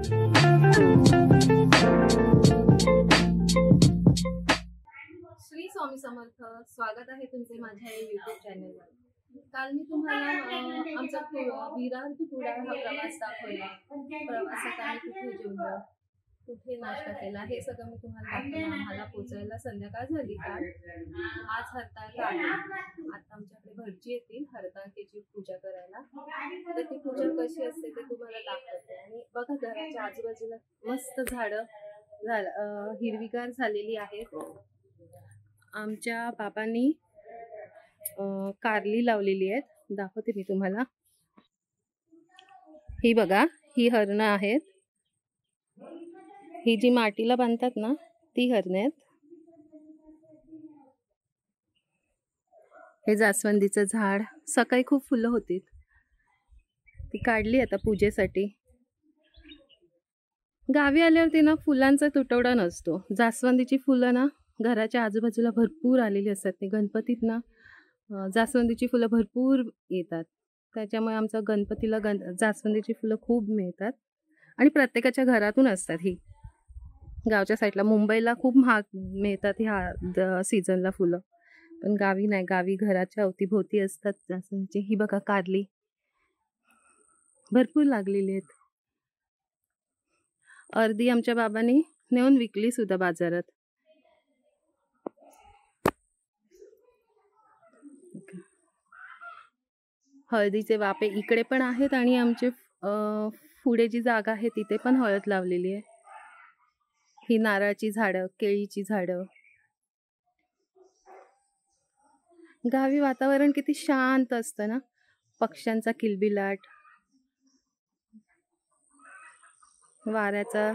श्री स्वामी समर्थ. स्वागत आहे तुमचे माझ्या YouTube चॅनलवर. काल मी तुम्हाला आमचा विरार टू कुडाळ हा प्रवास दाखवला. प्रवासात आम्ही कुठे जेवलो, कुठे नाश्ता केला, हे सगळं मी तुम्हाला दाखवलं. आम्हाला पोचायला संध्याकाळ झाली. काल आज हरताळ आहे. आता आमच्याकडे भटजी येतील हरताळकेची पूजा करायला. तर ती पूजा कशी असते ते तुम्हाला दाखवते. आणि बघा, घराच्या आजूबाजूला मस्त झाडं हिरवीगार झालेली आहेत. आमच्या बाबांनी कारली लावलेली आहेत. दाखवते मी तुम्हाला. ही बघा, ही हरणं आहेत. ही जी मातीला बांधतात ना, ती हरणं आहेत. हे जास्वंदीचं झाड, सकाळी खूप फुलं होती, ती काढली आता पूजेसाठी. गावी आल्यावरती ना फुलांचा तुटवडा नसतो. जास्वंदीची फुलं ना घराच्या आजूबाजूला भरपूर आलेली असतात. ते गणपतीत ना जास्वंदीची फुलं भरपूर येतात. त्याच्यामुळे आमच्या गणपतीला जास्वंदीची फुलं खूप मिळतात. आणि प्रत्येकाच्या घरातून असतात. ही गावच्या साईडला मुंबईला खूप महाग मिळतात ह्या सीझनला फुलं, पण गावी नाही. गावी घराच्या अवतीभोवती असतात जास्वंदीची. ही बघा कारली भरपूर लागलेली आहेत. अर्धी आमच्या बाबांनी नेऊन विकली सुद्धा बाजारात. हळदीचे वाफे इकडे पण आहेत आणि आमचे पुढे जी जागा आहे तिथे पण हळद लावलेली आहे. ही नारळाची झाडं, केळीची झाडं. गावी वातावरण किती शांत असतं ना. पक्ष्यांचा किलबिलाट, वाऱ्याचा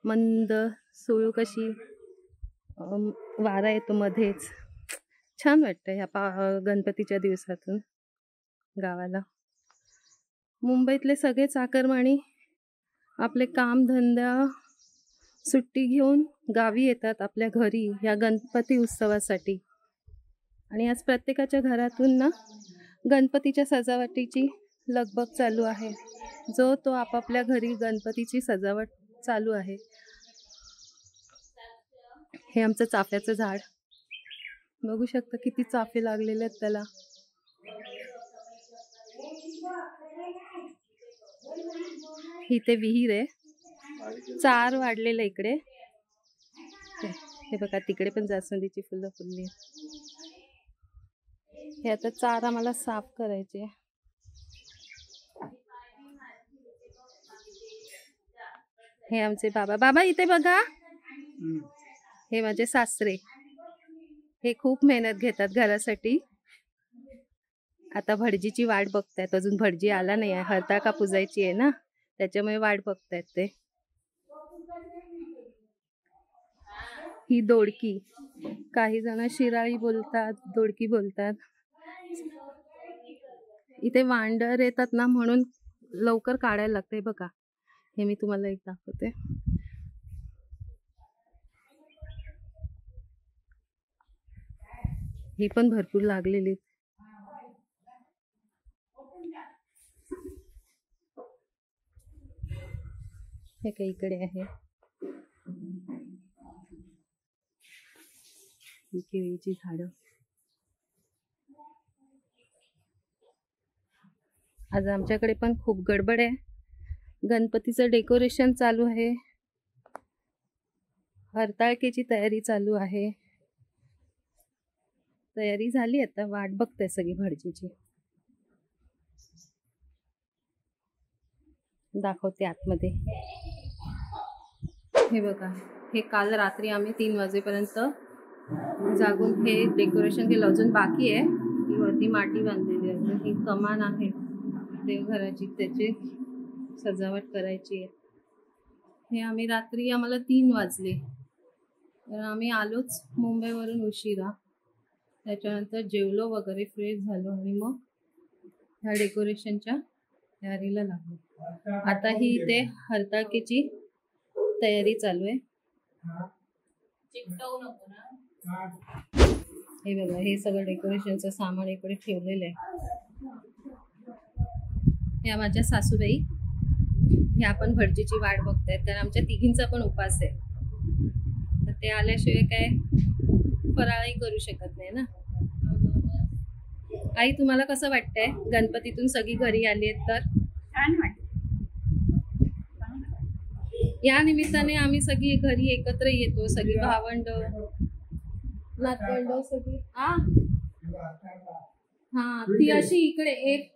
मंद सुळूक अशी वारा येतो मध्येच. छान वाटतं ह्या गणपतीच्या दिवसातून गावाला. मुंबईतले सगळे चाकरमानी आपले काम धंदा सुट्टी घेऊन गावी येतात आपल्या घरी या गणपती उत्सवासाठी. आणि आज प्रत्येकाच्या घरातून ना गणपतीच्या सजावटीची लगबग चालू आहे. जो तो आपापल्या घरी गणपतीची सजावट चालू आहे. हे आमचं चाफ्याचं झाड बघू शकता, किती चाफे लागलेले आहेत त्याला. इथे विहीर आहे, चार वाढलेलं इकडे. हे बघा, तिकडे पण जास्वंदीची फुलं फुलली. हे आता चार आम्हाला साफ करायचे. हे आमचे बाबा इथे बघा. हे माझे सासरे, हे खूप मेहनत घेतात घरासाठी. आता भटजीची वाट बघतायत. अजून भटजी आला नाही आहे. हरताळका पुजायची आहे ना, त्याच्यामुळे वाट बघतायत ते. ही दोडकी, काही जण शिराळी बोलतात, दोडकी बोलतात. इथे वांडर येतात ना, म्हणून लवकर काढायला लागते. बघा, हे मी तुम्हाला एक दाखवते. ही पण भरपूर लागलेली. हे काही इकडे आहे. ही केळीची झाडं. आज आमच्याकडे पण खूप गडबड आहे. गणपतीचं डेकोरेशन चालू आहे. हरताळकेची तयारी चालू आहे. तयारी झाली, आता वाट बघते सगळी भटजीची. दाखवते आतमध्ये. हे बघा, हे काल रात्री आम्ही 3 वाजेपर्यंत जागून हे डेकोरेशन केलं. अजून बाकी आहे. ही वरती माती बांधलेली आहे. ही कमान आहे देवघराची, त्याची सजावट करायची आहे. हे आम्ही रात्री, आम्हाला 3 वाजले, तर आम्ही आलोच मुंबईवरून उशिरा. त्याच्यानंतर जेवलो वगैरे, फ्रेश झालो आणि मग ह्या डेकोरेशनच्या तयारीला लागलो. आता ही इथे हरताळकेची तयारी चालू आहे. हे बघा, हे सगळं डेकोरेशनचं सामान इकडे ठेवलेलं आहे. या माझ्या सासूबाई, ह्या पण भटजीची वाट बघतायत, कारण आमच्या तिघींचा पण उपास आहे. तर ते आल्याशिवाय काय फराळही करू शकत नाही ना. आई, तुम्हाला कसं वाटतंय गणपतीतून सगळी घरी आली आहेत तर? छान वाटत. या निमित्ताने आम्ही सगळी घरी एकत्र येतो, सगळी भावंड नातवंड सगळी. हा, ती अशी इकडे एक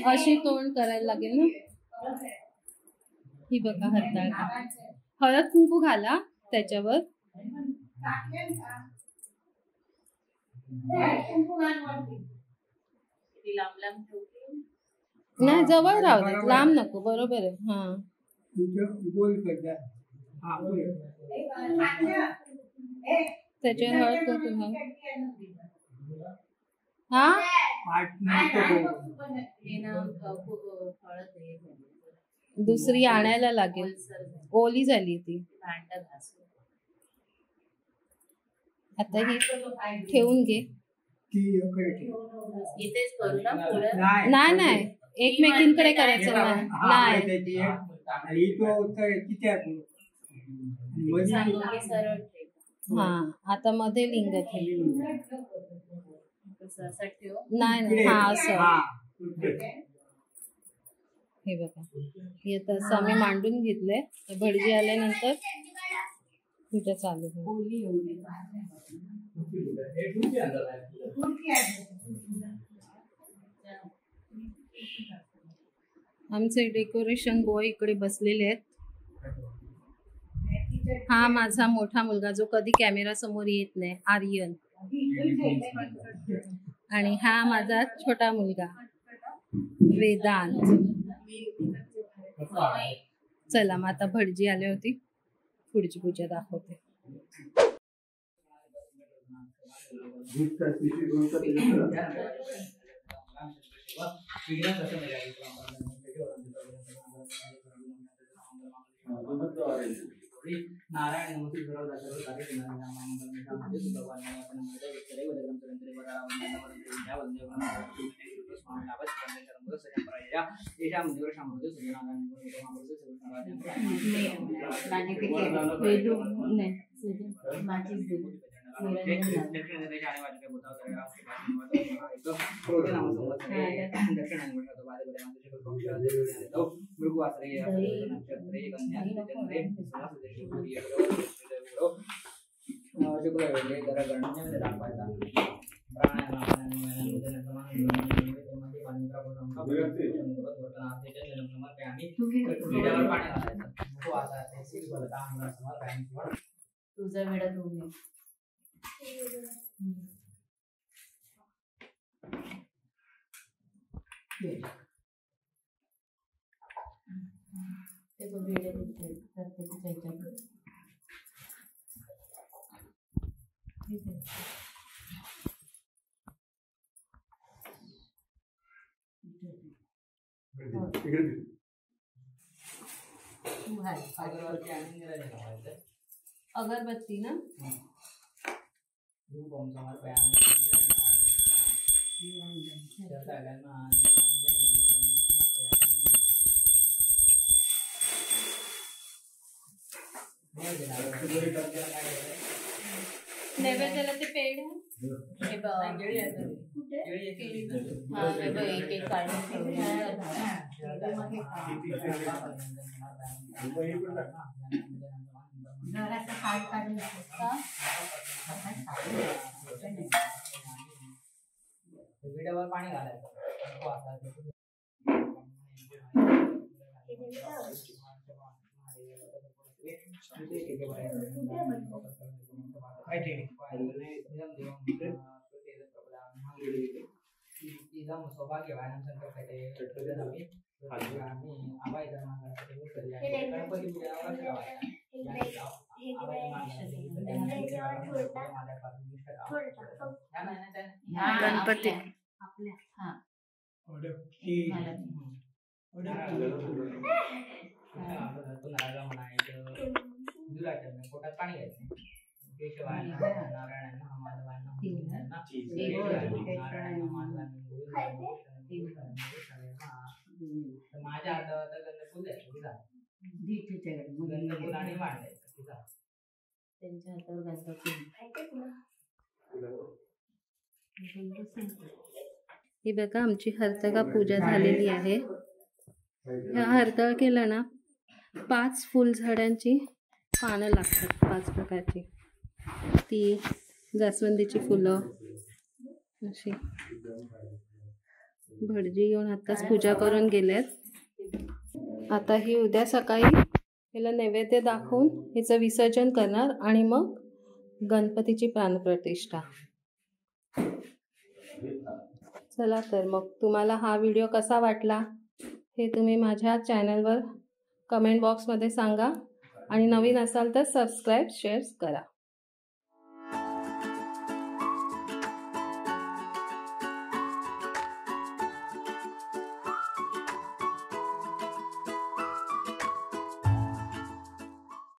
अशी तोंड करायला लागेल ना. ही बघा हरताळ, हळद कुंकू घाला त्याच्यावर. नाही, जवळ राहू दे, लांब नको. बरोबर आहे. हा, त्याच्यावर हळद कुंकू घाल. हा, दुसरी आणायला लागेल, ओली झाली ती. आता ही ठेवून घे. नाही नाही, एकमेकींकडे करायचं नाही. हा, आता मध्ये लिंग नाही. हा, असं. हे बघा, हे तसं आम्ही मांडून घेतलंय. भटजी आल्यानंतर पूजा चालू होईल. आमचे डेकोरेशन बॉय इकडे बसलेले आहेत. हा माझा मोठा मुलगा जो कधी कॅमेरा समोर येत नाही, आर्यन. आणि हा माझा छोटा मुलगा वेदांत. चला मग आता भटजी आले होती, पुढची पूजा दाखवते. नारायण तुझा वेळा दोन ते वेळे अगरबत्ती ना. नैवेद्याला ते पेढे विड्यावर पाणी घालायचं. गणपती पोटात पाणी घ्यायचं. केशवांना नारायणांना माधवांना तर माझ्या हातावर आता गंधफूल द्यायचं की झालं. गंधफूल आणि वाण द्यायचं की झालं. त्यांच्या हातावर गंधफूल. ही बघा आमची हरताळका पूजा झालेली आहे. ह्या हरताळकेला ना 5 फुलझाडांची पानं लागतात, 5 प्रकारची. ती जास्वंदीची फुलं अशी. भटजी येऊन आत्ताच पूजा करून गेलेत. आता ही उद्या सकाळी हिला नैवेद्य दाखवून हिचं विसर्जन करणार आणि मग गणपतीची प्राणप्रतिष्ठा. चला तर मग तुम्हाला हा व्हिडिओ कसा वाटला हे तुम्ही माझ्या चॅनलवर कमेंट बॉक्समध्ये सांगा आणि नवीन असाल तर सबस्क्राईब शेअर करा.